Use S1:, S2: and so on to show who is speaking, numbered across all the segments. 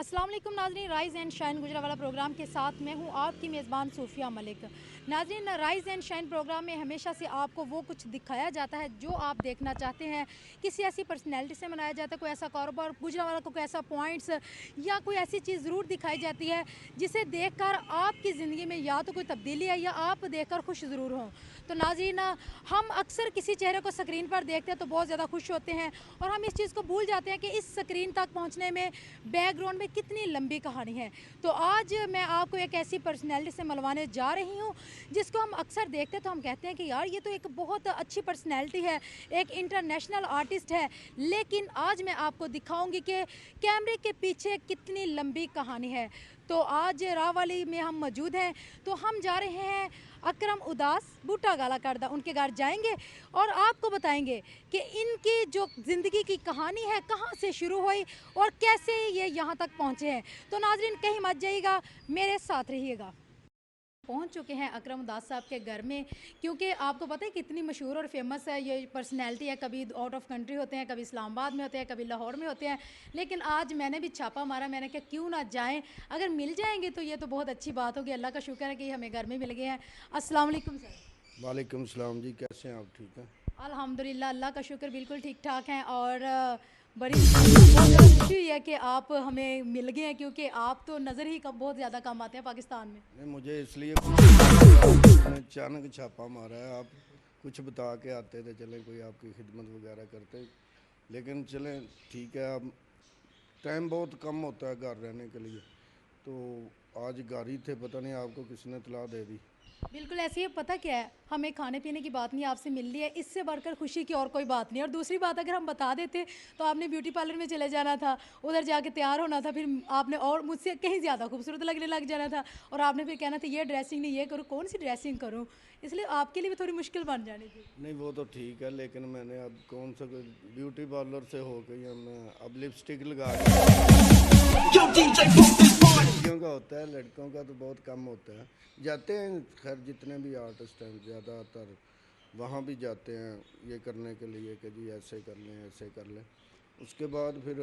S1: अस्सलाम वालेकुम नाज़रीन, rise and shine Gujranwala program के साथ मैं हूँ आपकी मेज़बान सूफिया मलिक। नाज़रीन, राइज़ एंड शाइन प्रोग्राम में हमेशा से आपको वो कुछ दिखाया जाता है जो आप देखना चाहते हैं। किसी ऐसी पर्सनैलिटी से मनाया जाता है, कोई ऐसा कारोबार, गुजरावाला को कोई ऐसा पॉइंट्स या कोई ऐसी चीज़ ज़रूर दिखाई जाती है जिसे देखकर आपकी ज़िंदगी में या तो कोई तब्दीली है या आप देखकर खुश ज़रूर हों। तो नाज़रीन, हम अक्सर किसी चेहरे को स्क्रीन पर देखते हैं तो बहुत ज़्यादा खुश होते हैं और हम इस चीज़ को भूल जाते हैं कि इस स्क्रीन तक पहुँचने में बैकग्राउंड में कितनी लंबी कहानी है। तो आज मैं आपको एक ऐसी पर्सनैलिटी से मिलवाने जा रही हूँ जिसको हम अक्सर देखते हैं तो हम कहते हैं कि यार ये तो एक बहुत अच्छी पर्सनैलिटी है, एक इंटरनेशनल आर्टिस्ट है। लेकिन आज मैं आपको दिखाऊंगी कि कैमरे के पीछे कितनी लंबी कहानी है। तो आज राहवाली में हम मौजूद हैं, तो हम जा रहे हैं अकरम उदास बूटा गाला करदा उनके घर जाएंगे और आपको बताएंगे कि इनकी जो ज़िंदगी की कहानी है कहाँ से शुरू हुई और कैसे ये यहाँ तक पहुँचे हैं। तो नाजरीन, कहीं मत जाइएगा, मेरे साथ रहिएगा। पहुंच चुके हैं अकरम उदास साहब के घर में, क्योंकि आपको पता है कितनी मशहूर और फेमस है ये पर्सनैलिटी है। कभी आउट ऑफ कंट्री होते हैं, कभी इस्लामाबाद में होते हैं, कभी लाहौर में होते हैं। लेकिन आज मैंने भी छापा मारा, मैंने कहा क्यों ना जाएं, अगर मिल जाएंगे तो ये तो बहुत अच्छी बात होगी। अल्लाह का शुक्र है कि हमें घर में मिल गए हैं। अस्सलाम वालेकुम सर।
S2: वालेकुम सलाम जी, कैसे हैं आप? ठीक हैं?
S1: अल्हम्दुलिल्लाह, अल्लाह का शुक्र, बिल्कुल ठीक ठाक हैं। और बड़ी बहुत ज़्यादा खुशी हुई है कि आप हमें मिल गए हैं, क्योंकि आप तो नज़र ही कम बहुत ज़्यादा कम आते हैं पाकिस्तान में।
S2: नहीं, मुझे इसलिए आपने अचानक छापा मारा है। आप कुछ बता के आते थे, चलें कोई आपकी खिदमत वगैरह करते, लेकिन चलें ठीक है। अब टाइम बहुत कम होता है घर रहने के लिए, तो आज घर ही थे, पता नहीं आपको किसने इतला दे दी।
S1: बिल्कुल ऐसे ही। पता क्या है, हमें खाने पीने की बात नहीं, आपसे मिल ली है, इससे बढ़कर खुशी की और कोई बात नहीं। और दूसरी बात, अगर हम बता देते तो आपने ब्यूटी पार्लर में चले जाना था, उधर जाके तैयार होना था, फिर आपने और मुझसे कहीं ज़्यादा खूबसूरत लगने लग जाना था और आपने फिर कहना था ये ड्रेसिंग नहीं, ये करूँ, कौन सी ड्रेसिंग करूँ। इसलिए आपके लिए भी थोड़ी मुश्किल बन जानी थी।
S2: नहीं, वो तो ठीक है, लेकिन मैंने अब कौन सा ब्यूटी पार्लर से हो गई है, मैं अब लिपस्टिक लगा लड़कियों का होता है, लड़कों का तो बहुत कम होता है। जाते हैं, खैर जितने भी आर्टिस्ट हैं ज़्यादातर वहाँ भी जाते हैं ये करने के लिए कि जी ऐसे कर लें, ऐसे कर लें। उसके बाद फिर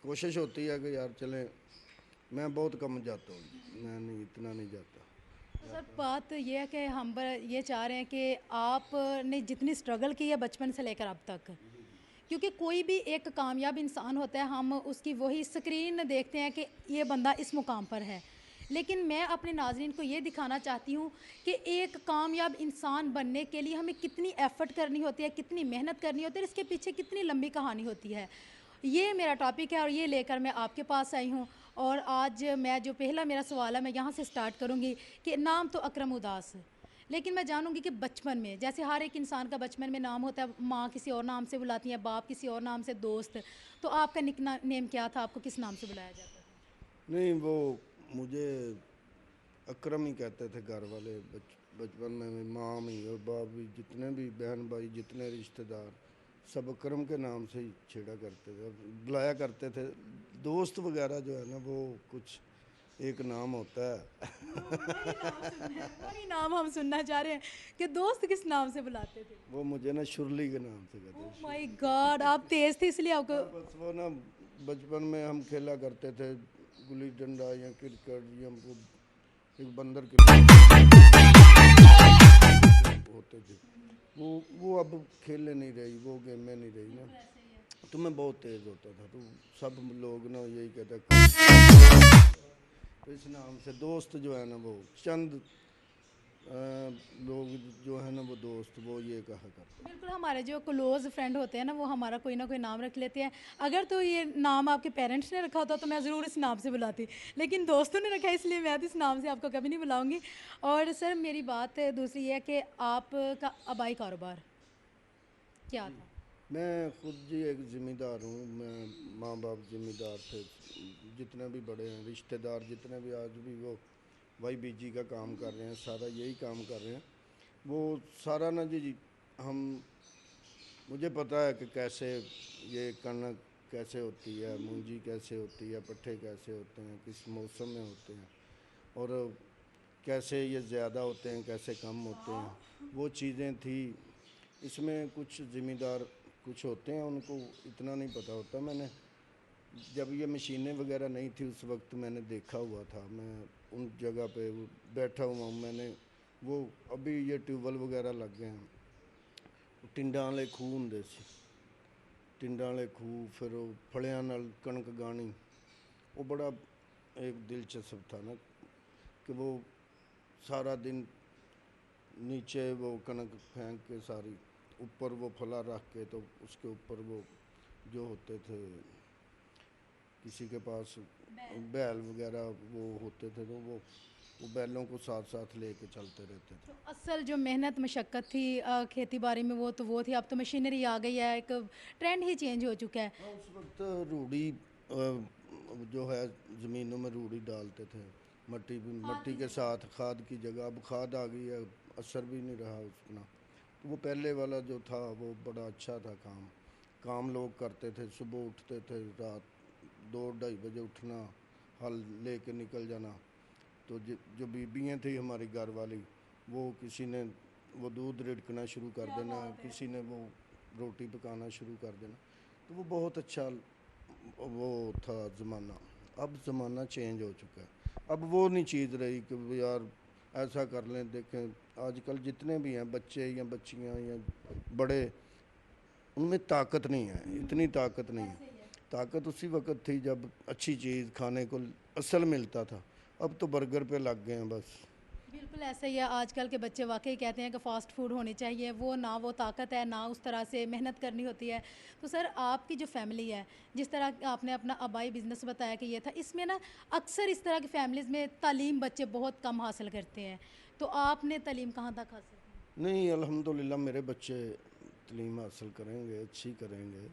S2: कोशिश होती है कि यार चलें। मैं बहुत कम जाता हूँ, मैं नहीं, इतना नहीं जाता।
S1: तो सर, बात ये है कि हम ये चाह रहे हैं कि आपने जितनी स्ट्रगल की है बचपन से लेकर अब तक, क्योंकि कोई भी एक कामयाब इंसान होता है, हम उसकी वही स्क्रीन देखते हैं कि ये बंदा इस मुकाम पर है। लेकिन मैं अपने नाज़रीन को ये दिखाना चाहती हूँ कि एक कामयाब इंसान बनने के लिए हमें कितनी एफ़र्ट करनी होती है, कितनी मेहनत करनी होती है, इसके पीछे कितनी लंबी कहानी होती है। ये मेरा टॉपिक है और ये लेकर मैं आपके पास आई हूँ। और आज मैं जो पहला मेरा सवाल है, मैं यहाँ से स्टार्ट करूँगी कि नाम तो अकरम उदास है, लेकिन मैं जानूंगी कि बचपन में, जैसे हर एक इंसान का बचपन में नाम होता है, माँ किसी और नाम से बुलाती है, बाप किसी और नाम से, दोस्त, तो आपका नेम क्या था, आपको किस नाम से बुलाया जाता था?
S2: नहीं, वो मुझे अकरम ही कहते थे घर वाले। बचपन में माँ भी और बाप भी, जितने भी बहन भाई, जितने रिश्तेदार, सब अकरम के नाम से ही छेड़ा करते थे और बुलाया करते थे। दोस्त वगैरह जो है ना, वो कुछ एक नाम होता है।
S1: वही नाम हम सुनना चाह रहे हैं कि दोस्त किस नाम से बुलाते थे।
S2: वो मुझे ना शुरली के नाम से कहते
S1: ओह
S2: थे।
S1: माय गॉड, आप तेज थे इसलिए आपको।
S2: हाँ, बस वो ना बचपन में हम खेला करते थे, गुल्ली डंडा या क्रिकेट, या हमको एक बंदर के होते थे। वो अब खेलने नहीं रही, वो गेम में नहीं रही ना। तो मैं बहुत तेज़ होता था, तो सब लोग ना यही कहते, तो इस नाम से दोस्त जो है ना, वो चंद लोग जो है ना, वो दोस्त, वो ये कहा करते।
S1: बिल्कुल, हमारे जो क्लोज़ फ्रेंड होते हैं ना, वो हमारा कोई ना कोई नाम रख लेते हैं। अगर तो ये नाम आपके पेरेंट्स ने रखा होता तो मैं ज़रूर इस नाम से बुलाती, लेकिन दोस्तों ने रखा है इसलिए मैं तो इस नाम से आपको कभी नहीं बुलाऊंगी। और सर, मेरी बात दूसरी है कि आपका आबाई कारोबार क्या था?
S2: मैं खुद जी एक ज़िम्मेदार हूँ। मैं, माँ बाप ज़िम्मेदार थे, जितने भी बड़े हैं रिश्तेदार, जितने भी आज भी वो वाई बीजी का काम कर रहे हैं, सारा यही काम कर रहे हैं। वो सारा ना जी, हम, मुझे पता है कि कैसे ये कणक कैसे होती है, मूंजी कैसे होती है, पट्ठे कैसे होते हैं, किस मौसम में होते हैं, और कैसे ये ज़्यादा होते हैं, कैसे कम होते हैं, वो चीज़ें थी। इसमें कुछ ज़िम्मेदार कुछ होते हैं, उनको इतना नहीं पता होता। मैंने जब ये मशीनें वगैरह नहीं थी उस वक्त मैंने देखा हुआ था, मैं उन जगह पे वो बैठा हुआ हूँ। मैंने वो अभी ये ट्यूबवेल वगैरह लग गए हैं, टिंडा वाले खूह होंगे सी, टिंडा वाले खूह, फिर वो फलियां नाल कणक गानी, वो बड़ा एक दिलचस्प था ना कि वो सारा दिन नीचे वो कणक फेंक के सारी, ऊपर वो फला रख के, तो उसके ऊपर वो जो होते थे किसी के पास बैल वगैरह वो होते थे, तो वो बैलों को साथ साथ लेके चलते रहते थे।
S1: तो असल जो मेहनत मशक्क़त थी खेती बाड़ी में वो थी। अब तो मशीनरी आ गई है, एक ट्रेंड ही चेंज हो चुका है।
S2: हाँ, उस वक्त रूढ़ी जो है ज़मीनों में रूढ़ी डालते थे, मट्टी के साथ खाद की जगह अब खाद आ गई है, असर भी नहीं रहा उतना। तो वो पहले वाला जो था वो बड़ा अच्छा था। काम लोग करते थे, सुबह उठते थे, रात 2-2:30 बजे उठना, हल लेके निकल जाना। तो जो बीबियाँ थी हमारी घर वाली, वो किसी ने वो दूध रिड़कना शुरू कर देना, किसी ने वो रोटी पकाना शुरू कर देना। तो वो बहुत अच्छा वो था ज़माना। अब ज़माना चेंज हो चुका है, अब वो नहीं चीज़ रही कि वो यार ऐसा कर लें। देखें आजकल जितने भी हैं बच्चे या बच्चियां या बड़े, उनमें ताकत नहीं है, इतनी ताकत नहीं है। ताकत उसी वक्त थी जब अच्छी चीज़ खाने को असल मिलता था। अब तो बर्गर पे लग गए हैं बस।
S1: बिल्कुल ऐसा ही है। आजकल के बच्चे वाकई कहते हैं कि फ़ास्ट फूड होनी चाहिए, वो ना वो ताकत है, ना उस तरह से मेहनत करनी होती है। तो सर आपकी जो फ़ैमिली है, जिस तरह आपने अपना आबाई बिज़नेस बताया कि ये था, इसमें ना अक्सर इस तरह की फ़ैमिलीज़ में तालीम बच्चे बहुत कम हासिल करते हैं। तो आपने तालीम कहाँ तक हासिल की?
S2: नहीं, अल्हम्दुलिल्लाह मेरे बच्चे तलीम हासिल करेंगे, अच्छी करेंगे।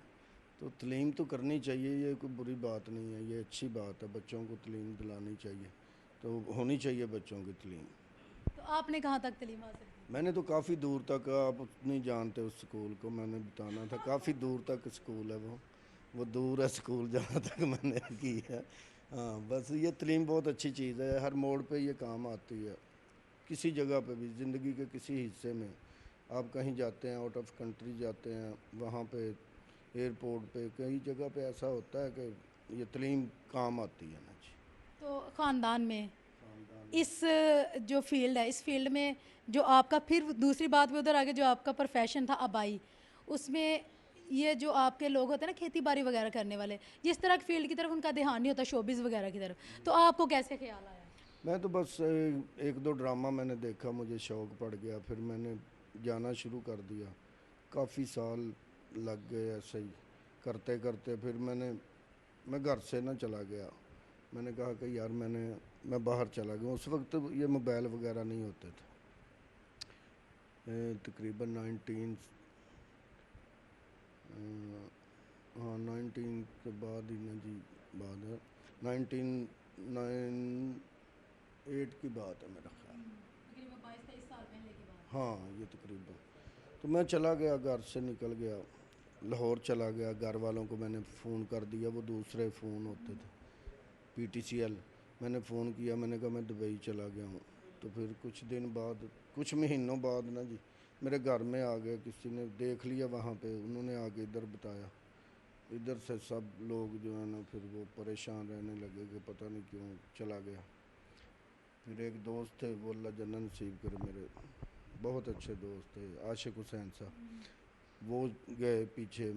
S2: तो तलीम तो करनी चाहिए, ये कोई बुरी बात नहीं है, ये अच्छी बात है। बच्चों को तलीम दिलानी चाहिए, तो होनी चाहिए बच्चों की तलीम।
S1: तो आपने कहाँ तक तालीम हासिल की?
S2: मैंने तो काफ़ी दूर तक, आप नहीं जानते उस स्कूल को, मैंने बताना था, काफ़ी दूर तक स्कूल है वो दूर है स्कूल जहाँ तक मैंने की है। हाँ, बस ये तलीम बहुत अच्छी चीज़ है, हर मोड़ पे ये काम आती है। किसी जगह पे भी, ज़िंदगी के किसी हिस्से में आप कहीं जाते हैं, आउट ऑफ कंट्री जाते हैं, वहाँ पे एयरपोर्ट पे कई जगह पे ऐसा होता है कि ये तलीम काम आती है ना जी।
S1: तो ख़ानदान में
S2: खानदान
S1: इस जो फ़ील्ड है, इस फ़ील्ड में जो आपका फिर दूसरी बात में उधर आगे जो आपका प्रोफ़ेशन था आबाई, उसमें ये जो आपके लोग होते हैं ना खेती-बाड़ी वग़ैरह करने वाले, जिस तरह की फ़ील्ड की तरफ उनका ध्यान नहीं होता शोबिज़ वग़ैरह की तरफ, तो आपको कैसे ख़्याल आया?
S2: मैं तो बस एक दो ड्रामा मैंने देखा, मुझे शौक़ पड़ गया, फिर मैंने जाना शुरू कर दिया। काफ़ी साल लग गए ऐसे ही करते करते, फिर मैं घर से ना चला गया। मैंने कहा कि यार मैं बाहर चला गया। उस वक्त ये मोबाइल वगैरह नहीं होते थे। तकरीबन 19 हाँ 19 के बाद ही ना जी, बाद है 1998 की बात है मेरा ख्याल।
S1: तकरीबन 22-23 साल पहले की बात।
S2: हाँ ये तकरीबन, तो मैं चला गया, घर से निकल गया, लाहौर चला गया। घर वालों को मैंने फ़ोन कर दिया, वो दूसरे फ़ोन होते थे PTCL। मैंने फ़ोन किया, मैंने कहा मैं दुबई चला गया हूँ। तो फिर कुछ दिन बाद, कुछ महीनों बाद ना जी, मेरे घर में आ गए, किसी ने देख लिया वहाँ पे, उन्होंने आके इधर बताया। इधर से सब लोग जो है ना फिर वो परेशान रहने लगे कि पता नहीं क्यों चला गया। फिर एक दोस्त थे, वो अल्लाह जन्नत नसीब करे, मेरे बहुत अच्छे दोस्त थे, आशिक हुसैन साहब, वो गए पीछे,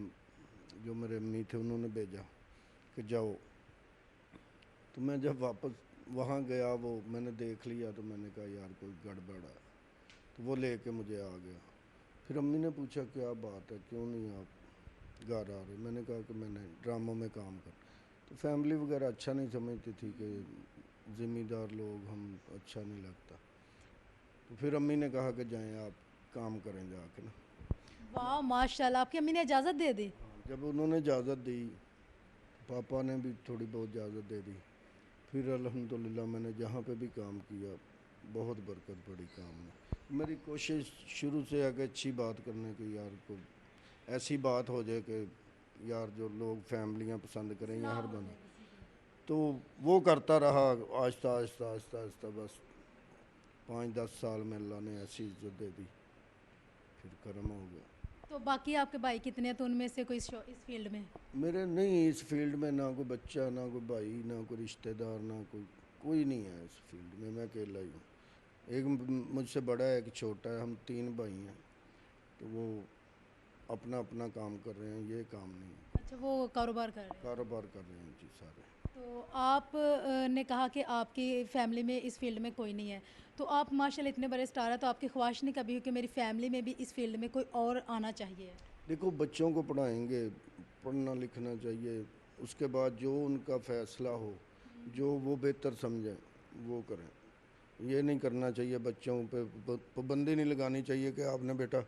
S2: जो मेरे अम्मी थे उन्होंने भेजा कि जाओ। तो मैं जब वापस वहाँ गया, वो मैंने देख लिया, तो मैंने कहा यार कोई गड़बड़ है, तो वो लेके मुझे आ गया। फिर अम्मी ने पूछा क्या बात है, क्यों नहीं आप घर आ रहे? मैंने कहा कि मैंने ड्रामों में काम कर। तो फैमिली वगैरह अच्छा नहीं समझती थी कि ज़िम्मेदार लोग, हम अच्छा नहीं लगता। तो फिर अम्मी ने कहा कि जाएं आप काम करें जाके ना।
S1: वाह माशाल्लाह, आपकी अम्मी ने इजाज़त दे दी?
S2: जब उन्होंने इजाज़त दी, पापा ने भी थोड़ी बहुत इजाज़त दे दी, फिर अल्हम्दुलिल्लाह मैंने जहाँ पे भी काम किया बहुत बरकत पड़ी काम में। मेरी कोशिश शुरू से है कि अच्छी बात करने की, यार को ऐसी बात हो जाए कि यार जो लोग फैमिलियाँ पसंद करें या हर बंदा, तो वो करता रहा। आहिस्ता आहिस्ता आहिस्ता आहिस्ता बस 5-10 साल में अल्लाह ने ऐसी इज्जत दे दी, फिर कर्म हो गया।
S1: तो बाकी आपके भाई कितने हैं, तो उनमें से कोई इस फील्ड में?
S2: मेरे नहीं इस फील्ड में ना कोई बच्चा, ना कोई भाई, ना कोई रिश्तेदार, ना कोई कोई नहीं है इस फील्ड में। मैं अकेला ही हूँ। एक मुझसे बड़ा है, एक छोटा है, हम तीन भाई हैं। तो वो अपना अपना काम कर रहे हैं, ये काम नहीं है।
S1: अच्छा, वो कारोबार कर रहे हैं।
S2: कारोबार कर रहे हैं जी सारे।
S1: तो आप ने कहा कि आपकी फैमिली में इस फील्ड में कोई नहीं है, तो आप माशाल्लाह इतने बड़े स्टार हैं, तो आपकी ख्वाहिश नहीं कभी हुई कि मेरी फैमिली में भी इस फील्ड में कोई और आना चाहिए?
S2: देखो बच्चों को पढ़ाएंगे, पढ़ना लिखना चाहिए, उसके बाद जो उनका फैसला हो, जो वो बेहतर समझें वो करें। ये नहीं करना चाहिए, बच्चों पे पाबंदी नहीं लगानी चाहिए कि आपने बेटा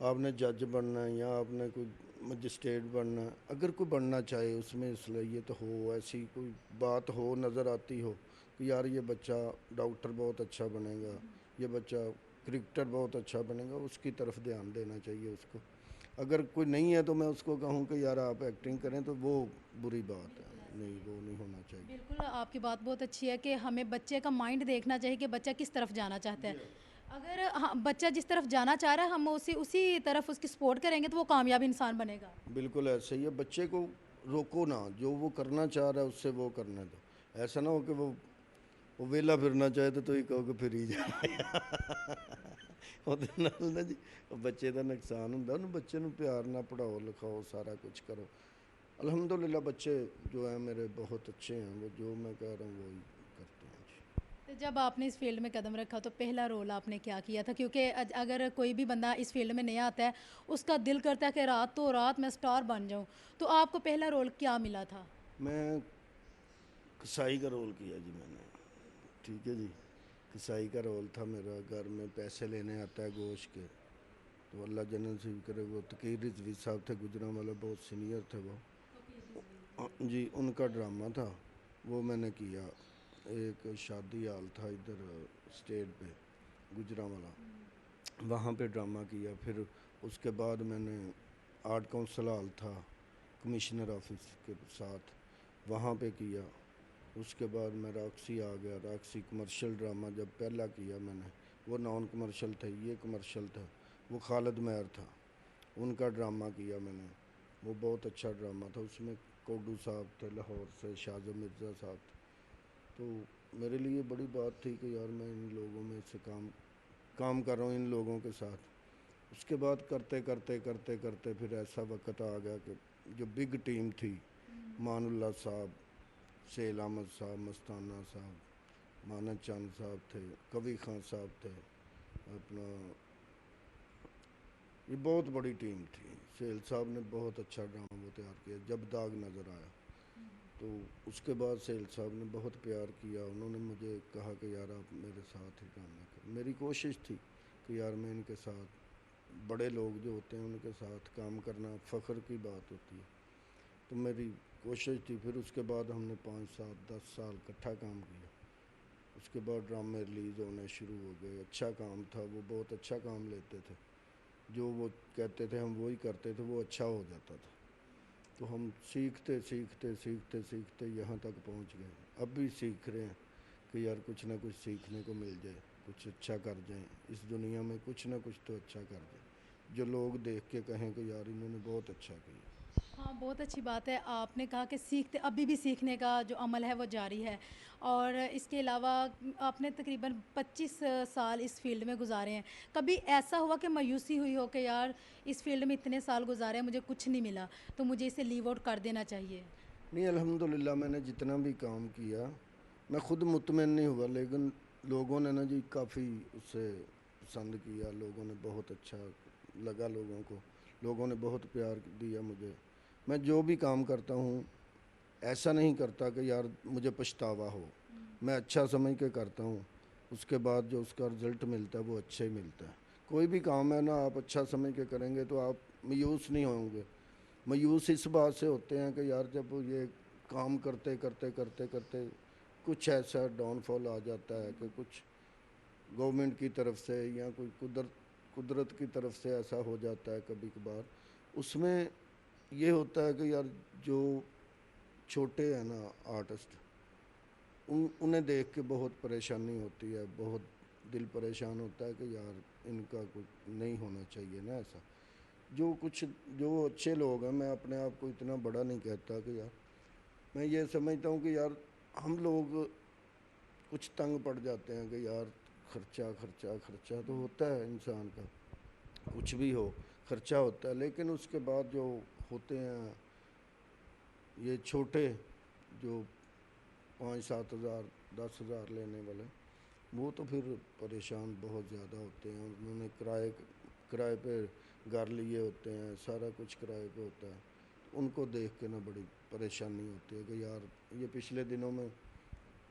S2: आपने जज बनना है या आपने कोई मजिस्ट्रेट बनना है। अगर कोई बनना चाहे उसमें इसलिए तो हो, ऐसी कोई बात हो नज़र आती हो कि यार ये बच्चा डॉक्टर बहुत अच्छा बनेगा, ये बच्चा क्रिकेटर बहुत अच्छा बनेगा, उसकी तरफ ध्यान देना चाहिए उसको। अगर कोई नहीं है तो मैं उसको कहूँ कि यार आप एक्टिंग करें, तो वो बुरी बात है। नहीं, वो नहीं होना चाहिए।
S1: बिल्कुल, आपकी बात बहुत अच्छी है कि हमें बच्चे का माइंड देखना चाहिए कि बच्चा किस तरफ जाना चाहता है। अगर हाँ, बच्चा जिस तरफ जाना चाह रहा है, हम उसी उसी तरफ उसकी सपोर्ट करेंगे तो वो कामयाब इंसान बनेगा।
S2: बिल्कुल ऐसे ही है, बच्चे को रोको ना, जो वो करना चाह रहा है उससे वो करने दो। ऐसा ना हो कि वो वेला फिरना चाहे तो ही कहो कि फिर ही जा। ਉਹਦੇ ਨਾਲ ਨਾ ਜੀ ਬੱਚੇ ਦਾ ਨੁਕਸਾਨ ਹੁੰਦਾ। ਉਹਨੂੰ ਬੱਚੇ ਨੂੰ ਪਿਆਰ ਨਾਲ पढ़ाओ लिखाओ, सारा कुछ करो। अल्हम्दुलिल्लाह बच्चे जो हैं मेरे बहुत अच्छे हैं, वो जो मैं कह रहा हूँ वही करते हैं जी।
S1: तो जब आपने इस फील्ड में कदम रखा तो पहला रोल आपने क्या किया था? क्योंकि अगर कोई भी बंदा इस फील्ड में नया आता है, उसका दिल करता है कि रात तो रात मैं स्टार बन जाऊं, तो आपको पहला रोल क्या मिला था?
S2: मैं कसाई का रोल किया जी मैंने। ठीक है जी, कसाई का रोल था मेरा। घर में पैसे लेने आता है गोश्त के, तो अल्लाह जन्नत नसीब करे। वो तकीर रिजवी साहब थे गुजरांवाला, बहुत सीनियर थे वो। जी उनका ड्रामा था, वो मैंने किया। एक शादी हाल था इधर स्टेट पे गुजरांवाला, वहाँ पे ड्रामा किया। फिर उसके बाद मैंने आर्ट काउंसिल हॉल था कमिश्नर ऑफिस के साथ, वहाँ पे किया। उसके बाद मैं रॉक्सी आ गया। रॉक्सी कमर्शियल ड्रामा जब पहला किया मैंने, वो नॉन कमर्शियल थे, ये कमर्शियल था। वो खालिद महर था, उनका ड्रामा किया मैंने। वो बहुत अच्छा ड्रामा था। उसमें कोडू साहब थे लाहौर से, शाहजब मिर्ज़ा साहब थे। तो मेरे लिए बड़ी बात थी कि यार मैं इन लोगों में से काम कर रहा हूँ, इन लोगों के साथ। उसके बाद करते करते करते करते फिर ऐसा वक्त आ गया कि जो बिग टीम थी, मानुल्लाह साहब, सेल अहमद साहब, मस्ताना साहब, मानद चांद साहब थे, कवि खान साहब थे, अपना ये बहुत बड़ी टीम थी। सेल साहब ने बहुत अच्छा ड्रामा वो तैयार किया, जब दाग नज़र आया। तो उसके बाद सेल साहब ने बहुत प्यार किया। उन्होंने मुझे कहा कि यार आप मेरे साथ ही ड्रामा करें। मेरी कोशिश थी कि यार मैं इनके साथ, बड़े लोग जो होते हैं उनके साथ काम करना फ़ख्र की बात होती है। तो मेरी कोशिश थी। फिर उसके बाद हमने 5 7 10 साल इकट्ठा काम किया। उसके बाद ड्रामे रिलीज़ होने शुरू हो गए। अच्छा काम था, वो बहुत अच्छा काम लेते थे। जो वो कहते थे हम वही करते थे, वो अच्छा हो जाता था। तो हम सीखते सीखते सीखते सीखते यहाँ तक पहुँच गए। अब भी सीख रहे हैं कि यार कुछ ना कुछ सीखने को मिल जाए, कुछ अच्छा कर जाएं इस दुनिया में, कुछ ना कुछ तो अच्छा कर जाए, जो लोग देख के कहें कि यार इन्होंने बहुत अच्छा किया।
S1: हाँ, बहुत अच्छी बात है। आपने कहा कि सीखते अभी भी सीखने का जो अमल है वो जारी है, और इसके अलावा आपने तकरीबन 25 साल इस फील्ड में गुजारे हैं। कभी ऐसा हुआ कि मायूसी हुई हो कि यार इस फील्ड में इतने साल गुजारे हैं, मुझे कुछ नहीं मिला, तो मुझे इसे लीव आउट कर देना चाहिए?
S2: नहीं, अल्हम्दुलिल्लाह मैंने जितना भी काम किया, मैं ख़ुद मुतमईन नहीं हुआ, लेकिन लोगों ने ना जी काफ़ी उससे पसंद किया। लोगों ने बहुत अच्छा लगा, लोगों ने बहुत प्यार दिया मुझे। मैं जो भी काम करता हूँ ऐसा नहीं करता कि यार मुझे पछतावा हो। मैं अच्छा समझ के करता हूँ, उसके बाद जो उसका रिज़ल्ट मिलता है वो अच्छा ही मिलता है। कोई भी काम है ना, आप अच्छा समझ के करेंगे तो आप मायूस नहीं होंगे। मायूस इस बात से होते हैं कि यार जब ये काम करते करते करते करते कुछ ऐसा डाउनफॉल आ जाता है कि कुछ गवर्नमेंट की तरफ से या कोई कुदरत की तरफ से ऐसा हो जाता है कभी कभार। उसमें ये होता है कि यार जो छोटे हैं ना आर्टिस्ट, उन्हें देख के बहुत परेशानी होती है, बहुत दिल परेशान होता है कि यार इनका कुछ नहीं होना चाहिए ना ऐसा। जो कुछ जो अच्छे लोग हैं, मैं अपने आप को इतना बड़ा नहीं कहता कि यार, मैं ये समझता हूँ कि यार हम लोग कुछ तंग पड़ जाते हैं कि यार खर्चा खर्चा खर्चा तो होता है इंसान का, कुछ भी हो खर्चा होता है, लेकिन उसके बाद जो होते हैं ये छोटे, जो 5-7 हज़ार 10 हज़ार लेने वाले, वो तो फिर परेशान बहुत ज़्यादा होते हैं। उन्होंने किराए पे घर लिए होते हैं, सारा कुछ किराए पे होता है। उनको देख के ना बड़ी परेशानी होती है कि यार, ये पिछले दिनों में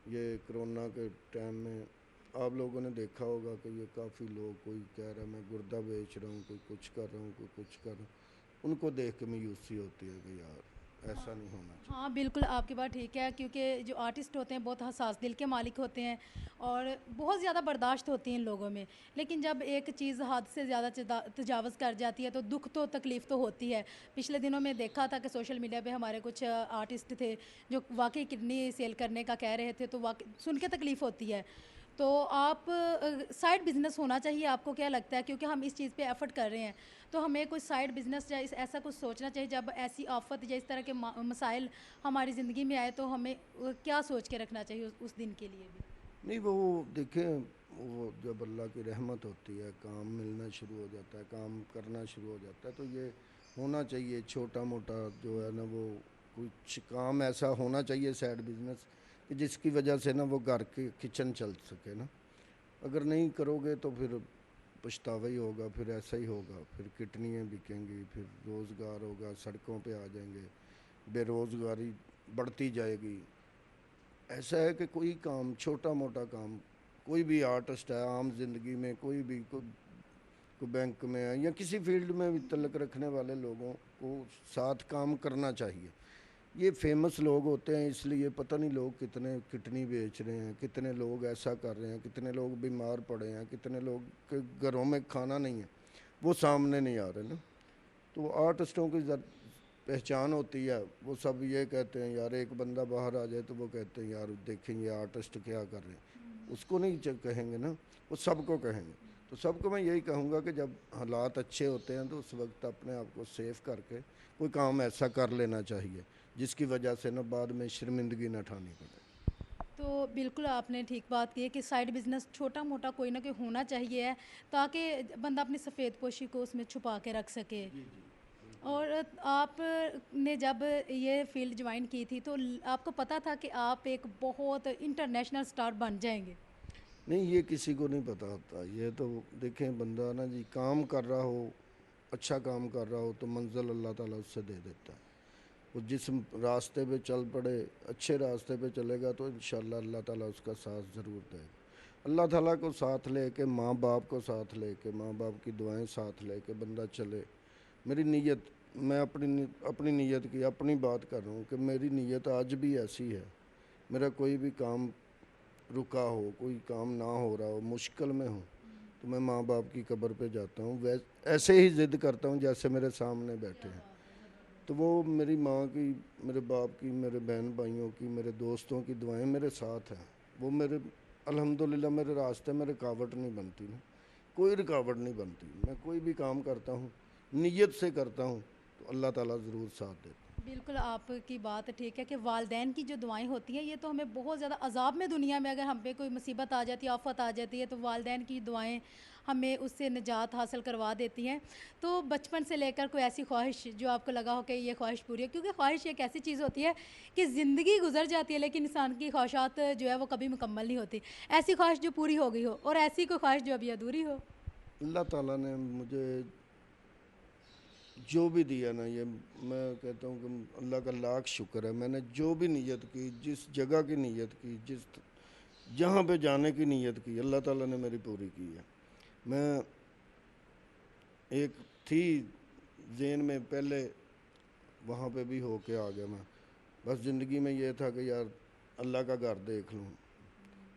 S2: ये कोरोना के टाइम में आप लोगों ने देखा होगा कि ये काफ़ी लोग, कोई कह रहा है मैं गुर्दा बेच रहा हूँ, कोई कुछ कर रहा हूँ, कोई कुछ कर रहा हूँ। उनको देख के मायूसी होती है कि यार ऐसा नहीं होना चाहिए।
S1: हाँ, बिल्कुल आपकी बात ठीक है, क्योंकि जो आर्टिस्ट होते हैं बहुत हसास दिल के मालिक होते हैं और बहुत ज़्यादा बर्दाश्त होती है इन लोगों में। लेकिन जब एक चीज़ हद से ज़्यादा तजावज़ कर जाती है तो दुख तो तकलीफ़ तो होती है। पिछले दिनों में देखा था कि सोशल मीडिया पे हमारे कुछ आर्टिस्ट थे जो वाक़ई किडनी सेल करने का कह रहे थे, तो वाक़ई सुन के तकलीफ़ होती है। तो आप साइड बिज़नेस होना चाहिए, आपको क्या लगता है? क्योंकि हम इस चीज़ पे एफ़र्ट कर रहे हैं, तो हमें कोई साइड बिज़नेस या ऐसा कुछ सोचना चाहिए जब ऐसी आफ़त या इस तरह के मसाइल हमारी ज़िंदगी में आए, तो हमें क्या सोच के रखना चाहिए उस दिन के लिए भी?
S2: नहीं, वो देखें, वो जब अल्लाह की रहमत होती है, काम मिलना शुरू हो जाता है, काम करना शुरू हो जाता है, तो ये होना चाहिए छोटा मोटा जो है ना, वो कुछ काम ऐसा होना चाहिए साइड बिजनेस कि जिसकी वजह से ना वो घर के किचन चल सके ना। अगर नहीं करोगे तो फिर पछतावा ही होगा, फिर ऐसा ही होगा, फिर किडनियाँ बिकेंगी, फिर रोज़गार होगा, सड़कों पे आ जाएंगे, बेरोज़गारी बढ़ती जाएगी। ऐसा है कि कोई काम, छोटा मोटा काम, कोई भी आर्टिस्ट है आम जिंदगी में, कोई बैंक में है या किसी फील्ड में भी तलक रखने वाले लोगों को साथ काम करना चाहिए। ये फेमस लोग होते हैं इसलिए पता नहीं लोग कितने किडनी बेच रहे हैं, कितने लोग ऐसा कर रहे हैं, कितने लोग बीमार पड़े हैं, कितने लोग के घरों में खाना नहीं है, वो सामने नहीं आ रहे ना। तो आर्टिस्टों की पहचान होती है, वो सब ये कहते हैं यार, एक बंदा बाहर आ जाए तो वो कहते हैं यार देखेंगे आर्टिस्ट क्या कर रहे हैं, उसको नहीं कहेंगे ना, वो सबको कहेंगे। तो सबको मैं यही कहूँगा कि जब हालात अच्छे होते हैं तो उस वक्त अपने आप को सेफ करके कोई काम ऐसा कर लेना चाहिए जिसकी वजह से ना बाद में शर्मिंदगी न उठानी पड़े।
S1: तो बिल्कुल आपने ठीक बात की है कि साइड बिज़नेस छोटा-मोटा कोई ना कोई होना चाहिए है, ताकि बंदा अपनी सफ़ेद पोशी को उसमें छुपा के रख सके।
S2: जी जी।
S1: और आपने जब ये फ़ील्ड जॉइन की थी तो आपको पता था कि आप एक बहुत इंटरनेशनल स्टार बन जाएँगे?
S2: नहीं, ये किसी को नहीं पता होता। ये तो देखें, बंदा ना जी काम कर रहा हो, अच्छा काम कर रहा हो तो मंजिल अल्लाह ताला उससे दे देता है। वो जिस रास्ते पे चल पड़े, अच्छे रास्ते पे चलेगा तो इंशाल्लाह अल्लाह ताला उसका साथ ज़रूर देगा। अल्लाह ताला को साथ लेके, माँ बाप को साथ लेके, माँ बाप की दुआएं साथ लेके बंदा चले। मेरी नीयत, मैं अपनी नीयत की अपनी बात कर रहा हूँ कि मेरी नीयत आज भी ऐसी है। मेरा कोई भी काम रुका हो, कोई काम ना हो रहा हो, मुश्किल में हो, तो मैं माँ बाप की कब्र पे जाता हूँ, ऐसे ही ज़िद करता हूँ जैसे मेरे सामने बैठे हैं। तो वो मेरी माँ की, मेरे बाप की, मेरे बहन भाइयों की, मेरे दोस्तों की दुआएं मेरे साथ हैं। वो मेरे अल्हम्दुलिल्लाह मेरे रास्ते में रुकावट नहीं बनती ना, कोई रुकावट नहीं बनती। मैं कोई भी काम करता हूँ, नीयत से करता हूँ, तो अल्लाह ताला ज़रूर साथ देता है।
S1: बिल्कुल आपकी बात ठीक है कि वालदैन की जो दुआएं होती हैं ये तो हमें बहुत ज़्यादा अज़ाब में, दुनिया में अगर हम पे कोई मुसीबत आ जाती है, आफत आ जाती है, तो वालदैन की दुआएं हमें उससे निजात हासिल करवा देती हैं। तो बचपन से लेकर कोई ऐसी ख्वाहिश जो आपको लगा हो कि ये ख्वाहिश पूरी है, क्योंकि ख्वाहिश एक ऐसी चीज़ होती है कि ज़िंदगी गुजर जाती है लेकिन इंसान की ख्वाहिशात जो है वो कभी मुकम्मल नहीं होती। ऐसी ख्वाहिश जो पूरी हो गई हो और ऐसी कोई ख्वाहिश जो अभी अधूरी हो?
S2: अल्लाह ताला ने मुझे जो भी दिया ना, ये मैं कहता हूँ कि अल्लाह का लाख शुक्र है। मैंने जो भी नीयत की, जिस जगह की नीयत की, जहाँ पे जाने की नीयत की, अल्लाह ताला ने मेरी पूरी की है। मैं एक थी जेन में पहले, वहाँ पे भी होके आ गया मैं। बस ज़िंदगी में ये था कि यार अल्लाह का घर देख लूँ,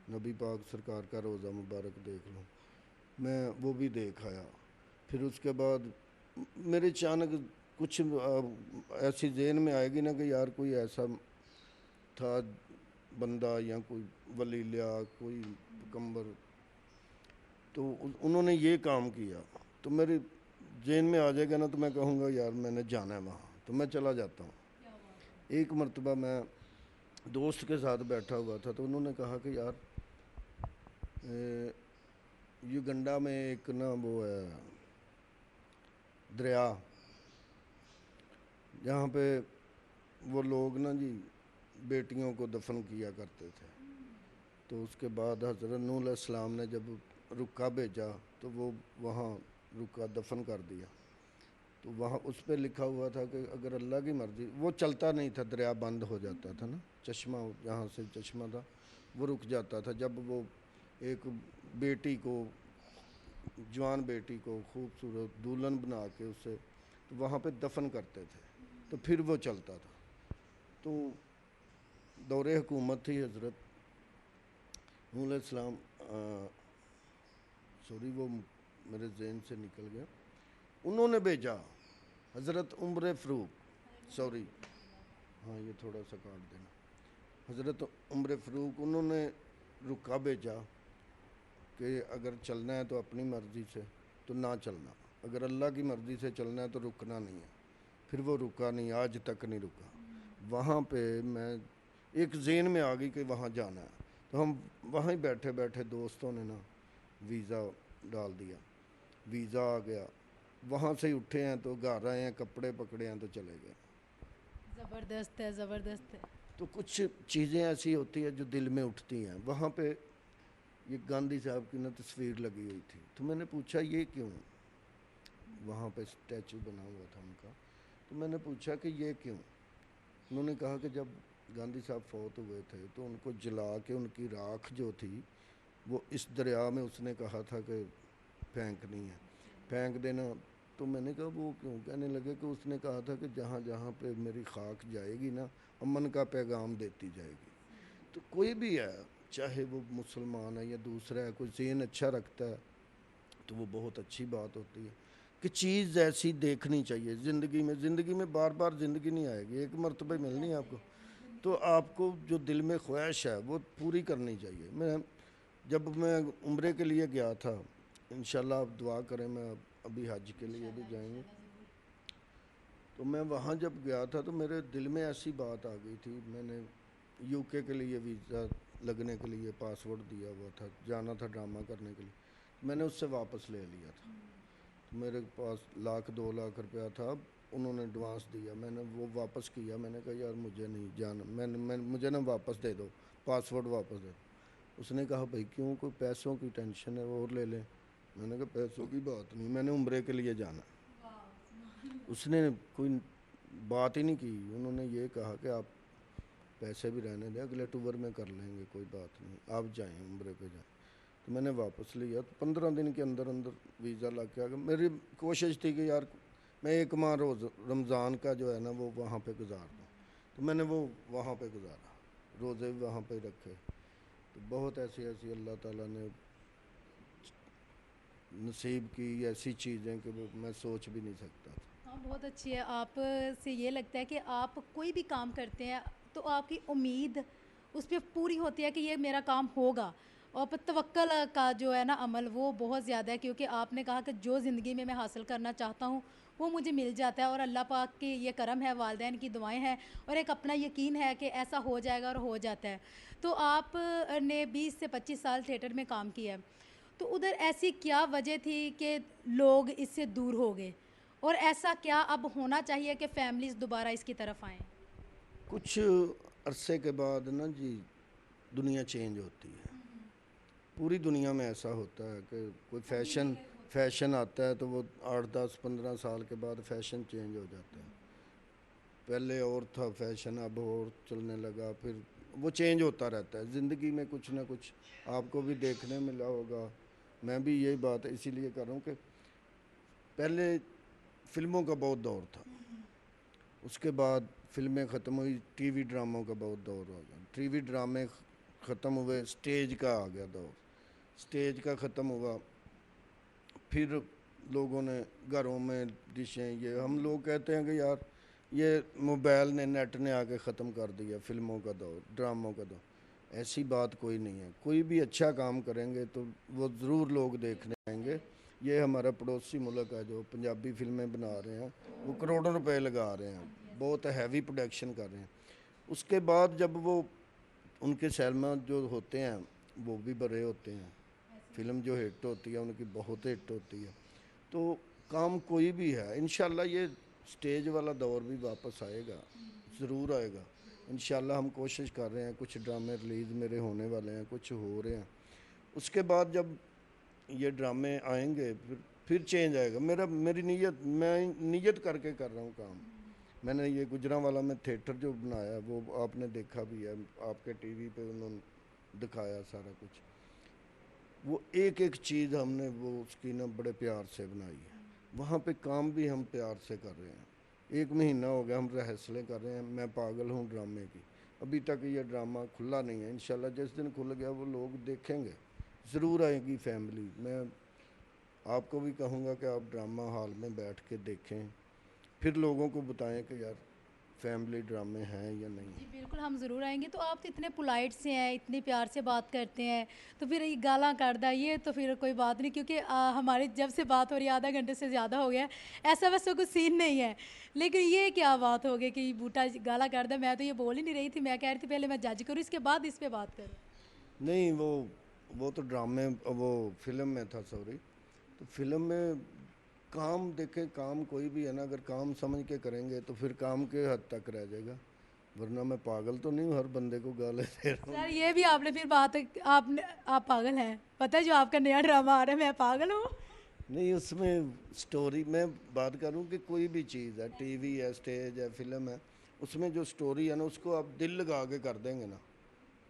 S2: नबी पाक सरकार का रोज़ा मुबारक देख लूँ। मैं वो भी देख आया। फिर उसके बाद मेरे अचानक कुछ ऐसी जेन में आएगी ना कि यार कोई ऐसा था बंदा या कोई वलीलिया, कोई पैगंबर, तो उन्होंने ये काम किया, तो मेरे जेन में आ जाएगा ना तो मैं कहूँगा यार मैंने जाना है वहाँ, तो मैं चला जाता हूँ। एक मर्तबा मैं दोस्त के साथ बैठा हुआ था तो उन्होंने कहा कि यार युगंडा में एक ना वो है दरिया, जहाँ पे वो लोग ना जी बेटियों को दफन किया करते थे। तो उसके बाद हज़रत नूह अलैहिस्सलाम ने जब रुका भेजा तो वो वहाँ रुका दफन कर दिया। तो वहाँ उस पर लिखा हुआ था कि अगर अल्लाह की मर्ज़ी, वो चलता नहीं था, दरिया बंद हो जाता था ना, चश्मा जहाँ से चश्मा था वो रुक जाता था। जब वो एक बेटी को, जवान बेटी को खूबसूरत दुल्हन बना के उसे तो वहाँ पे दफन करते थे, तो फिर वो चलता था। तो दौरे हुकूमत थी हज़रत नूह अलैहिस्सलाम, सॉरी वो मेरे जहन से निकल गया, उन्होंने भेजा हज़रत उम्र फ़रूक, सॉरी हाँ ये थोड़ा सा काट देना, हज़रत उम्र फ़रूक, उन्होंने रुका भेजा कि अगर चलना है तो अपनी मर्ज़ी से, तो ना चलना, अगर अल्लाह की मर्ज़ी से चलना है तो रुकना नहीं है। फिर वो रुका नहीं, आज तक नहीं रुका। वहाँ पे मैं एक जेन में आ गई कि वहाँ जाना है, तो हम वहाँ ही बैठे बैठे दोस्तों ने ना वीज़ा डाल दिया, वीज़ा आ गया, वहाँ से ही उठे हैं तो घर आए हैं, कपड़े पकड़े हैं तो चले गए।
S1: ज़बरदस्त है, ज़बरदस्त है।
S2: तो कुछ चीज़ें ऐसी होती है जो दिल में उठती हैं। वहाँ पे ये गांधी साहब की ना तस्वीर लगी हुई थी, तो मैंने पूछा ये क्यों, वहाँ पे स्टैचू बना हुआ था उनका, तो मैंने पूछा कि ये क्यों। उन्होंने कहा कि जब गांधी साहब फौत हुए थे तो उनको जला के उनकी राख जो थी वो इस दरिया में उसने कहा था कि फेंकनी है, फेंक देना। तो मैंने कहा वो क्यों, कहने लगे कि उसने कहा था कि जहाँ जहाँ पे मेरी खाक जाएगी ना अमन का पैगाम देती जाएगी। तो कोई भी है, चाहे वो मुसलमान है या दूसरा है, कोई ज़हन अच्छा रखता है तो वो बहुत अच्छी बात होती है कि चीज़ ऐसी देखनी चाहिए ज़िंदगी में। ज़िंदगी में बार बार ज़िंदगी नहीं आएगी, एक मरतबा मिलनी है आपको, तो आपको जो दिल में ख्वाहिश है वो पूरी करनी चाहिए। जब मैं उम्रे के लिए गया था, इंशाल्लाह आप दुआ करें, मैं अभी हज के लिए भी जाएंगे, तो मैं वहाँ जब गया था तो मेरे दिल में ऐसी बात आ गई थी, मैंने यूके के लिए वीज़ा लगने के लिए पासपोर्ट दिया हुआ था, जाना था ड्रामा करने के लिए, मैंने उससे वापस ले लिया था। तो मेरे पास 1-2 लाख रुपया था, उन्होंने एडवांस दिया, मैंने वो वापस किया। मैंने कहा यार मुझे नहीं जाना, मुझे ना वापस दे दो, पासपोर्ट वापस दे दो। उसने कहा भाई क्यों, कोई पैसों की टेंशन है और ले लें। मैंने कहा पैसों की बात नहीं, मैंने उम्रे के लिए जाना। उसने कोई बात ही नहीं की, उन्होंने ये कहा कि आप पैसे भी रहने दें, अगले टूर में कर लेंगे, कोई बात नहीं, आप जाएं उम्रे पे जाएं। तो मैंने वापस लिया, तो 15 दिन के अंदर अंदर वीज़ा लग गया। मेरी कोशिश थी कि यार मैं एक माह रोज़ रमज़ान का जो है ना वो वहाँ पे गुजार दूँ, तो मैंने वो वहाँ पे गुजारा, रोज़े भी वहाँ पे रखे। तो बहुत ऐसी ऐसी अल्लाह ताला ने नसीब की ऐसी चीज़ें कि वो मैं सोच भी नहीं सकता था।
S1: हाँ, बहुत अच्छी है। आप से ये लगता है कि आप कोई भी काम करते हैं तो आपकी उम्मीद उस पे पूरी होती है कि ये मेरा काम होगा, और पर तवक्कल का जो है ना अमल वो बहुत ज़्यादा है, क्योंकि आपने कहा कि जो ज़िंदगी में मैं हासिल करना चाहता हूँ वो मुझे मिल जाता है, और अल्लाह पाक की ये करम है, वालिदैन की दुआएं हैं, और एक अपना यकीन है कि ऐसा हो जाएगा और हो जाता है। तो आप ने 20 से 25 साल थिएटर में काम किया है, तो उधर ऐसी क्या वजह थी कि लोग इससे दूर हो गए, और ऐसा क्या अब होना चाहिए कि फैमिलीज़ दोबारा इसकी तरफ आएँ?
S2: कुछ अरसे के बाद ना जी दुनिया चेंज होती है, पूरी दुनिया में ऐसा होता है कि कोई फैशन आता है तो वो 8-10-15 साल के बाद फैशन चेंज हो जाता है। पहले और था फैशन, अब और चलने लगा, फिर वो चेंज होता रहता है। ज़िंदगी में कुछ ना कुछ आपको भी देखने मिला होगा, मैं भी यही बात इसीलिए कर रहा हूँ कि पहले फिल्मों का बहुत दौर था, उसके बाद फिल्में ख़त्म हुई, टीवी ड्रामों का बहुत दौर हो गया, टीवी ड्रामे ख़त्म हुए, स्टेज का आ गया दौर, स्टेज का ख़त्म हुआ, फिर लोगों ने घरों में डिशें, ये हम लोग कहते हैं कि यार ये मोबाइल ने, नेट ने आके ख़त्म कर दिया फिल्मों का दौर, ड्रामों का दौर। ऐसी बात कोई नहीं है, कोई भी अच्छा काम करेंगे तो वो ज़रूर लोग देखने आएंगे, ये हमारा पड़ोसी मुल्क है जो पंजाबी फिल्में बना रहे हैं, वो करोड़ों रुपए लगा रहे हैं, बहुत हैवी प्रोडक्शन कर रहे हैं। उसके बाद जब वो उनके सैलमा जो होते हैं वो भी बड़े होते हैं, फिल्म जो हिट होती है उनकी बहुत हिट होती है। तो काम कोई भी है, इंशाल्लाह ये स्टेज वाला दौर भी वापस आएगा, ज़रूर आएगा इंशाल्लाह। हम कोशिश कर रहे हैं, कुछ ड्रामे रिलीज़ मेरे होने वाले हैं, कुछ हो रहे हैं। उसके बाद जब ये ड्रामे आएंगे फिर चेंज आएगा। मेरी नीयत, मैं नीयत करके कर रहा हूँ काम। मैंने ये गुजरांवाला में थिएटर जो बनाया वो आपने देखा भी है, आपके टीवी पे उन्होंने दिखाया सारा कुछ। वो एक एक चीज़ हमने वो उसकी ना बड़े प्यार से बनाई है। वहाँ पे काम भी हम प्यार से कर रहे हैं। 1 महीना हो गया हम रिहर्सलें कर रहे हैं। मैं पागल हूँ ड्रामे की, अभी तक ये ड्रामा खुला नहीं है। इंशाल्लाह जिस दिन खुल गया वो लोग देखेंगे, ज़रूर आएगी फैमिली। मैं आपको भी कहूँगा कि आप ड्रामा हॉल में बैठ के देखें, फिर लोगों को बताएं कि यार फैमिली ड्रामे हैं या नहीं।
S1: जी बिल्कुल, हम ज़रूर आएंगे। तो आप तो इतने पोलाइट से हैं, इतने प्यार से बात करते हैं, तो फिर ये गाला काटदा ये तो फिर कोई बात नहीं, क्योंकि हमारी जब से बात हो रही है आधा घंटे से ज़्यादा हो गया है, ऐसा वैसा कुछ सीन नहीं है। लेकिन ये क्या बात हो गई कि बूटा गाला काटदा? मैं तो ये बोल ही नहीं रही थी, मैं कह रही थी पहले मैं जज करूँ, इसके बाद इस पर बात करूँ।
S2: नहीं, वो तो ड्रामे, वो फिल्म में था, सॉरी। तो फिल्म में काम देखें, काम कोई भी है ना, अगर काम समझ के करेंगे तो फिर काम के हद तक रह जाएगा, वरना मैं पागल तो नहीं हूँ हर बंदे को गाले दे रहा हूँ।
S1: सर ये भी आपने फिर बात, आप पागल हैं? पता है जो आपका नया ड्रामा आ रहा है मैं पागल हूँ?
S2: नहीं, उसमें स्टोरी मैं बात करूँ कि कोई भी चीज़ है, टीवी है, स्टेज है, फिल्म है, उसमें जो स्टोरी है ना उसको आप दिल लगा के कर देंगे ना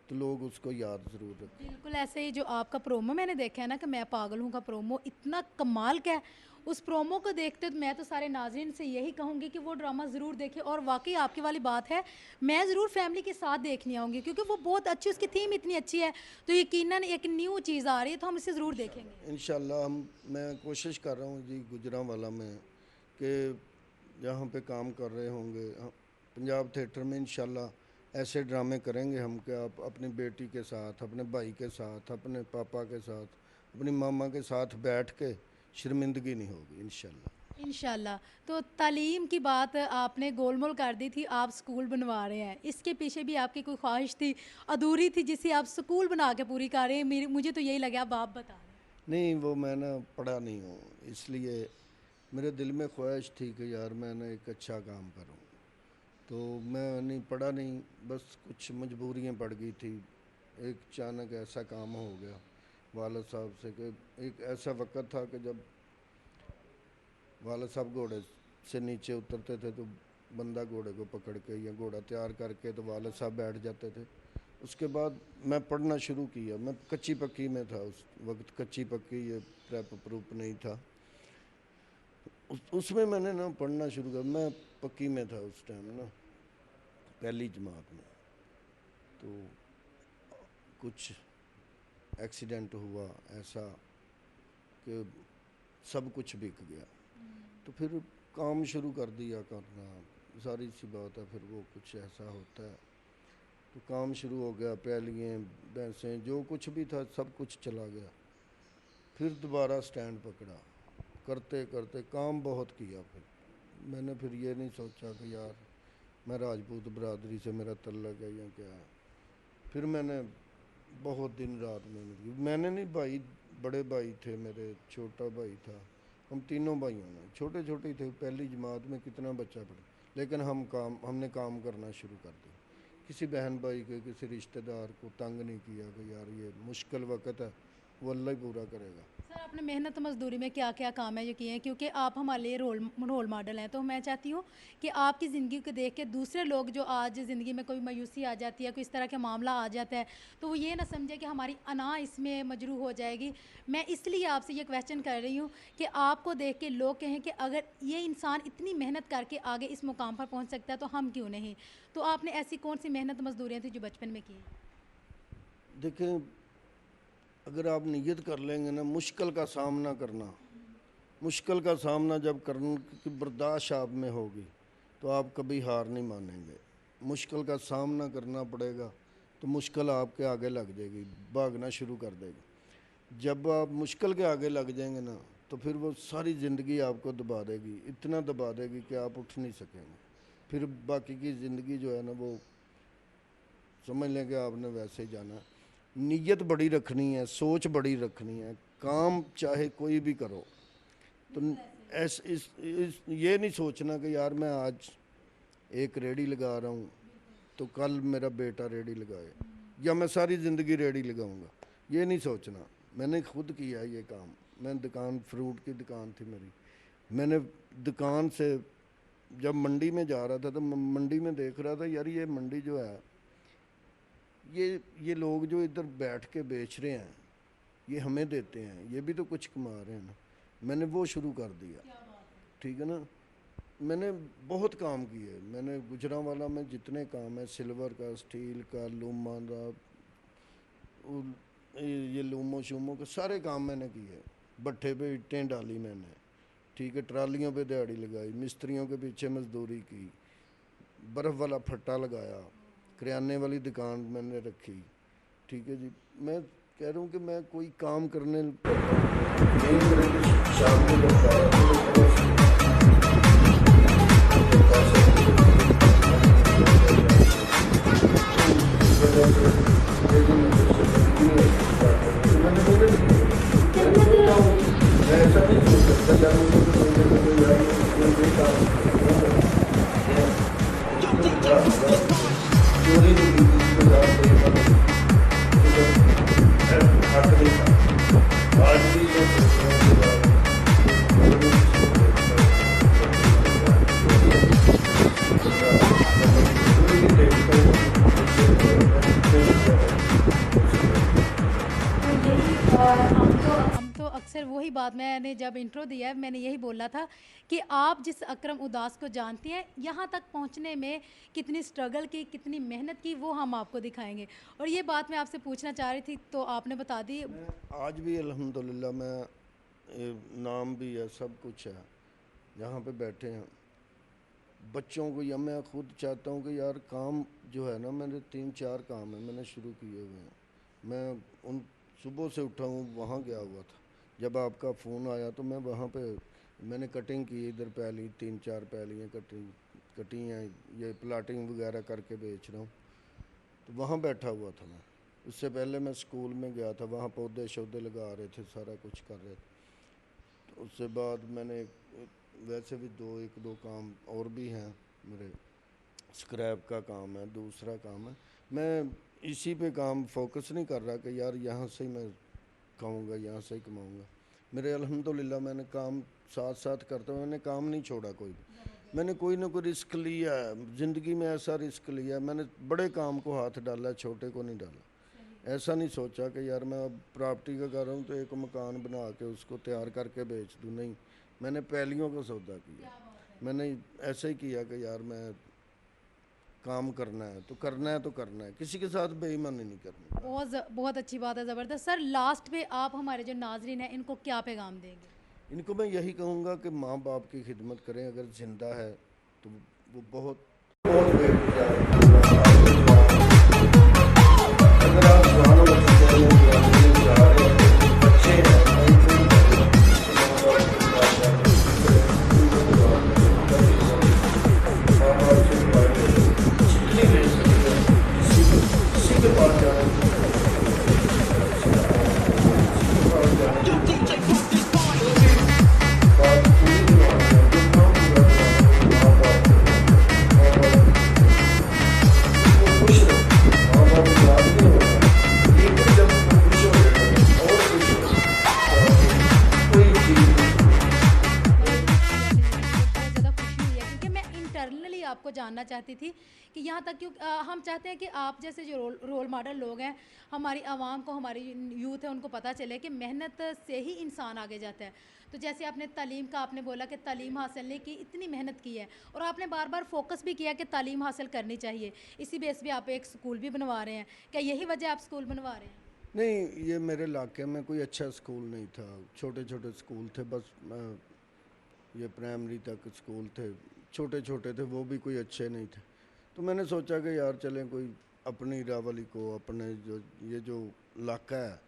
S2: तो लोग उसको याद ज़रूर रखें।
S1: बिल्कुल ऐसे ही जो आपका प्रोमो मैंने देखा है ना, कि मैं पागल हूँ का प्रोमो इतना कमाल का है। उस प्रोमो को देखते तो मैं तो सारे नाज़रीन से यही कहूँगी कि वो ड्रामा ज़रूर देखें। और वाकई आपकी वाली बात है, मैं ज़रूर फैमिली के साथ देखने आऊँगी, क्योंकि वो बहुत अच्छी, उसकी थीम इतनी अच्छी है। तो यकीनन एक न्यू चीज़ आ रही है, तो हम इसे ज़रूर देखेंगे।
S2: इंशाल्लाह मैं कोशिश कर रहा हूँ जी गुजरांवाला में कि जहाँ पे काम कर रहे होंगे पंजाब थिएटर में इंशाल्लाह ऐसे ड्रामे करेंगे हम कि आप अपनी बेटी के साथ, अपने भाई के साथ, अपने पापा के साथ, अपनी मामा के साथ बैठ के शर्मिंदगी नहीं होगी इंशाल्लाह।
S1: इंशाल्लाह। तो तालीम की बात आपने गोलमोल कर दी थी, आप स्कूल बनवा रहे हैं, इसके पीछे भी आपकी कोई ख्वाहिश थी अधूरी थी जिसे आप स्कूल बना के पूरी कर रहे हैं? मेरी मुझे तो यही लगा, अब आप बता रहे हैं।
S2: नहीं, वो मैं ना पढ़ा नहीं हूँ, इसलिए मेरे दिल में ख्वाहिश थी कि यार मैं ना एक अच्छा काम करूँ। तो मैं नहीं पढ़ा, नहीं, बस कुछ मजबूरियाँ पड़ गई थी। एक अचानक ऐसा काम हो गया वालिद साहब से कि एक ऐसा वक्त था कि जब वालिद साहब घोड़े से नीचे उतरते थे तो बंदा घोड़े को पकड़ के या घोड़ा तैयार करके तो वालिद साहब बैठ जाते थे। उसके बाद मैं पढ़ना शुरू किया। मैं कच्ची पक्की में था उस वक्त, कच्ची पक्की, ये प्रेप प्रूप नहीं था। उसमें मैंने ना पढ़ना शुरू किया। मैं पक्की में था उस टाइम ना, पहली जमात में। तो कुछ एक्सीडेंट हुआ ऐसा कि सब कुछ बिक गया। तो फिर काम शुरू कर दिया करना, सारी सी बात है, फिर वो कुछ ऐसा होता है। तो काम शुरू हो गया, पहलियाँ भैंसें जो कुछ भी था सब कुछ चला गया। फिर दोबारा स्टैंड पकड़ा, करते करते काम बहुत किया। फिर मैंने फिर ये नहीं सोचा कि यार मैं राजपूत बरादरी से मेरा तल्लक है या क्या है। फिर मैंने बहुत दिन रात मेहनत की। मैंने नहीं, भाई, बड़े भाई थे मेरे, छोटा भाई था, हम तीनों भाइयों ने, छोटे छोटे थे, पहली जमात में कितना बच्चा पढ़े, लेकिन हमने काम करना शुरू कर दिया। किसी बहन भाई के, किसी रिश्तेदार को तंग नहीं किया कि यार ये मुश्किल वक्त है, वो अल्लाह ही पूरा करेगा।
S1: सर आपने मेहनत मजदूरी में क्या क्या काम है जो किए हैं, क्योंकि आप हमारे लिए रोल मॉडल हैं। तो मैं चाहती हूँ कि आपकी ज़िंदगी को देख के दूसरे लोग जो आज ज़िंदगी में कोई मायूसी आ जाती है, कोई इस तरह का मामला आ जाता है, तो वो ये ना समझे कि हमारी अना इसमें मजरू हो जाएगी। मैं इसलिए आपसे ये क्वेश्चन कर रही हूँ कि आपको देख के लोग कहें कि अगर ये इंसान इतनी मेहनत करके आगे इस मुकाम पर पहुँच सकता है तो हम क्यों नहीं। तो आपने ऐसी कौन सी मेहनत मजदूरियाँ थी जो बचपन में की?
S2: देखें, अगर आप नियत कर लेंगे ना मुश्किल का सामना करना, मुश्किल का सामना जब करने की बर्दाश्त आप में होगी तो आप कभी हार नहीं मानेंगे। मुश्किल का सामना करना पड़ेगा तो मुश्किल आपके आगे लग जाएगी, भागना शुरू कर देगी। जब आप मुश्किल के आगे लग जाएंगे ना तो फिर वो सारी ज़िंदगी आपको दबा देगी, इतना दबा देगी कि आप उठ नहीं सकेंगे। फिर बाकी की ज़िंदगी जो है ना, वो समझ लें कि आपने वैसे ही जाना है। नीयत बड़ी रखनी है, सोच बड़ी रखनी है, काम चाहे कोई भी करो। तो ये नहीं सोचना कि यार मैं आज एक रेडी लगा रहा हूँ तो कल मेरा बेटा रेडी लगाए या मैं सारी ज़िंदगी रेडी लगाऊंगा, ये नहीं सोचना। मैंने खुद किया ये काम। मैं दुकान, फ्रूट की दुकान थी मेरी, मैंने दुकान से जब मंडी में जा रहा था तो मंडी में देख रहा था यार ये मंडी जो है, ये लोग जो इधर बैठ के बेच रहे हैं ये हमें देते हैं, ये भी तो कुछ कमा रहे हैं ना। मैंने वो शुरू कर दिया, ठीक है ना। मैंने बहुत काम किए, मैंने गुजरांवाला में जितने काम है, सिल्वर का, स्टील का, लूमा का, ये लूमो शूमो के सारे काम मैंने किए। भट्ठे पे ईंटें डाली मैंने, ठीक है, ट्रालियों पे दिहाड़ी लगाई, मिस्त्रियों के पीछे मजदूरी की, बर्फ़ वाला फट्टा लगाया, करियाने वाली दुकान मैंने रखी, ठीक है जी। मैं कह रहा हूँ कि मैं कोई काम करने शाम को
S1: हम तो अक्सर वही बात, मैंने जब इंट्रो दिया है मैंने यही बोला था कि आप जिस अकरम उदास को जानती हैं, यहाँ तक पहुँचने में कितनी स्ट्रगल की, कितनी मेहनत की, वो हम आपको दिखाएंगे। और ये बात मैं आपसे पूछना चाह रही थी तो आपने बता दी।
S2: आज भी अल्हम्दुलिल्लाह मैं नाम भी है, सब कुछ है, यहाँ पे बैठे हैं बच्चों को, या मैं खुद चाहता हूँ कि यार काम जो है ना, मेरे 3-4 काम है मैंने शुरू किए हुए हैं। मैं उन सुबह से उठा हूँ, वहाँ गया हुआ था, जब आपका फ़ोन आया तो मैं वहाँ पे मैंने कटिंग की, इधर पहली 3-4 पहलियाँ कटी हैं, ये प्लाटिंग वगैरह करके बेच रहा हूँ, तो वहाँ बैठा हुआ था मैं। उससे पहले मैं स्कूल में गया था, वहाँ पौधे शौधे लगा रहे थे, सारा कुछ कर रहे थे। तो उससे बाद मैंने वैसे भी 1-2 काम और भी हैं मेरे, स्क्रैप का काम है, दूसरा काम है। मैं इसी पे काम फोकस नहीं कर रहा कि यार यहाँ से ही मैं खाऊंगा, यहाँ से ही कमाऊंगा। मेरे अल्हम्दुलिल्लाह मैंने काम साथ साथ करता हूँ, मैंने काम नहीं छोड़ा कोई। मैंने कोई ना कोई रिस्क लिया है ज़िंदगी में, ऐसा रिस्क लिया है मैंने, बड़े काम को हाथ डाला, छोटे को नहीं डाला। ऐसा नहीं सोचा कि यार मैं अब प्रॉपर्टी का कर रहा हूँ तो एक मकान बना के उसको तैयार करके बेच दूँ, नहीं। मैंने पहलियों का सौदा किया। मैंने ऐसे ही किया कि यार मैं काम करना है तो करना है, तो करना है, किसी के साथ बेईमानी नहीं करनी।
S1: बहुत अच्छी बात है, ज़बरदस्त। सर लास्ट पे आप हमारे जो नाजरीन हैं इनको क्या पैगाम देंगे?
S2: इनको मैं यही कहूँगा कि माँ बाप की खिदमत करें, अगर ज़िंदा है तो वो बहुत बहुत अगर आप जवानों बच्चे हैं,
S1: आपको जानना चाहती थी कि यहाँ तक क्यों हम चाहते हैं कि आप जैसे जो रोल मॉडल लोग हैं, हमारी आवाम को, हमारी यूथ है, उनको पता चले कि मेहनत से ही इंसान आगे जाता है। तो जैसे आपने तालीम का आपने बोला कि तालीम हासिल की इतनी मेहनत की है, और आपने बार बार फोकस भी किया कि तालीम हासिल करनी चाहिए, इसी बेस पे आप एक स्कूल भी बनवा रहे हैं। क्या यही वजह आप स्कूल बनवा रहे हैं?
S2: नहीं, ये मेरे इलाके में कोई अच्छा स्कूल नहीं था, छोटे छोटे स्कूल थे, बस ये प्राइमरी तक स्कूल थे, छोटे छोटे थे, वो भी कोई अच्छे नहीं थे। तो मैंने सोचा कि यार चलें कोई अपनी रावली को, अपने जो ये जो इलाका है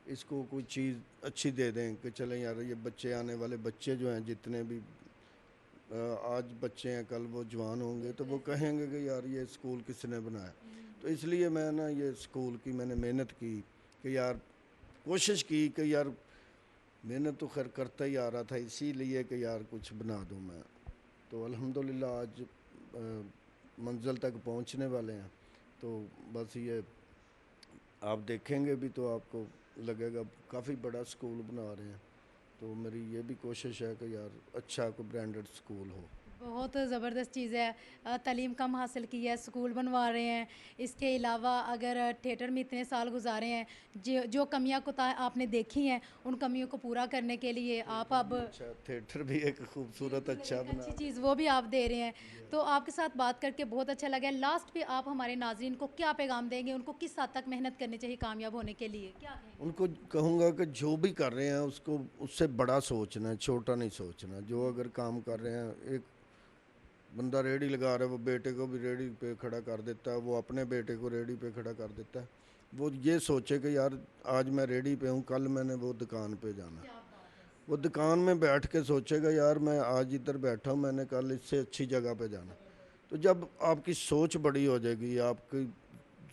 S2: इसको कोई चीज़ अच्छी दे दें कि चलें यार ये बच्चे, आने वाले बच्चे जो हैं जितने भी आज बच्चे हैं कल वो जवान होंगे तो वो कहेंगे कि यार ये स्कूल किसने बनाया। तो इसलिए मैं ना ये स्कूल की मैंने मेहनत की कि यार कोशिश की कि यार मेहनत तो खैर करता ही आ रहा था, इसीलिए कि यार कुछ बना दूं मैं। तो अल्हम्दुलिल्लाह आज मंजिल तक पहुंचने वाले हैं। तो बस ये आप देखेंगे भी तो आपको लगेगा काफ़ी बड़ा स्कूल बना रहे हैं। तो मेरी ये भी कोशिश है कि यार अच्छा कोई ब्रांडेड स्कूल हो।
S1: बहुत ज़बरदस्त चीज़ है। तालीम कम हासिल की है, स्कूल बनवा रहे हैं। इसके अलावा अगर थिएटर में इतने साल गुज़ारे हैं, जो जो कमियाँ कोताह आपने देखी हैं, उन कमियों को पूरा करने के लिए आप अब
S2: अच्छा थिएटर भी एक खूबसूरत अच्छा
S1: एक
S2: बना
S1: अच्छी
S2: रहे
S1: चीज़ वो भी आप दे रहे हैं। तो आपके साथ बात करके बहुत अच्छा लगा। लास्ट पे आप हमारे नाज़रीन को क्या पैगाम देंगे? उनको किस हद तक मेहनत करनी चाहिए कामयाब होने के लिए? क्या
S2: हैं।
S1: कहेंगे?
S2: उनको कहूँगा कि जो भी कर रहे हैं उसको उससे बड़ा सोचना है, छोटा नहीं सोचना। जो अगर काम कर रहे हैं, एक बंदा रेहड़ी लगा रहा है वो बेटे को भी रेहड़ी पे खड़ा कर देता है, वो अपने बेटे को रेहड़ी पे खड़ा कर देता है। वो ये सोचे कि यार आज मैं रेहड़ी पे हूँ, कल मैंने वो दुकान पे जाना है।
S1: क्या बात है।
S2: वो दुकान में बैठ के सोचेगा यार मैं आज इधर बैठा हूँ, मैंने कल इससे अच्छी जगह पे जाना। तो जब आपकी सोच बड़ी हो जाएगी, आपकी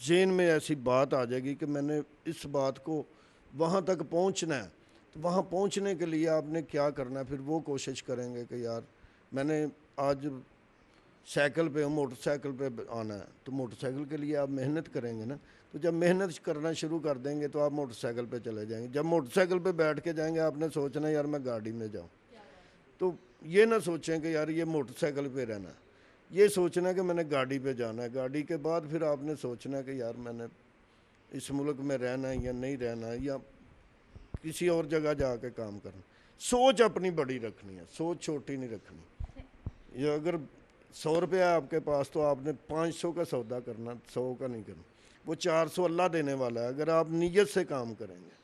S2: जेन में ऐसी बात आ जाएगी कि मैंने इस बात को वहाँ तक पहुँचना है, तो वहाँ पहुँचने के लिए आपने क्या करना है, फिर वो कोशिश करेंगे कि यार मैंने आज साइकिल पे हूँ, मोटरसाइकिल पे आना है, तो मोटरसाइकिल के लिए आप मेहनत करेंगे ना। तो जब मेहनत करना शुरू कर देंगे तो आप मोटरसाइकिल पे चले जाएंगे। जब मोटरसाइकिल पे बैठ के जाएंगे आपने सोचना यार मैं गाड़ी में जाऊँ। तो ये ना सोचें कि यार ये मोटरसाइकिल पे रहना है, ये सोचना है कि मैंने गाड़ी पे जाना है। गाड़ी के बाद फिर आपने सोचना है कि यार मैंने इस मुल्क में रहना है या नहीं रहना है, या किसी और जगह जाके काम करना। सोच अपनी बड़ी रखनी है, सोच छोटी नहीं रखनी। ये अगर 100 रुपया है आपके पास तो आपने 500 का सौदा करना, 100 का नहीं करना। वो 400 अल्लाह देने वाला है अगर आप नीयत से काम करेंगे।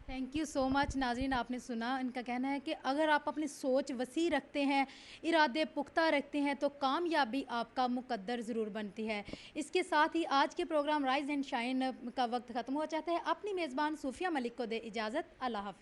S1: थैंक यू सो मच नाज़रीन, आपने सुना इनका कहना है कि अगर आप अपनी सोच वसी रखते हैं, इरादे पुख्ता रखते हैं तो कामयाबी आपका मुकद्दर ज़रूर बनती है। इसके साथ ही आज के प्रोग्राम राइज़ एंड शाइन का वक्त ख़त्म हो जाता है। अपनी मेज़बान सूफिया मलिक को दे इजाज़त। अल्लाह हाफ़िज़।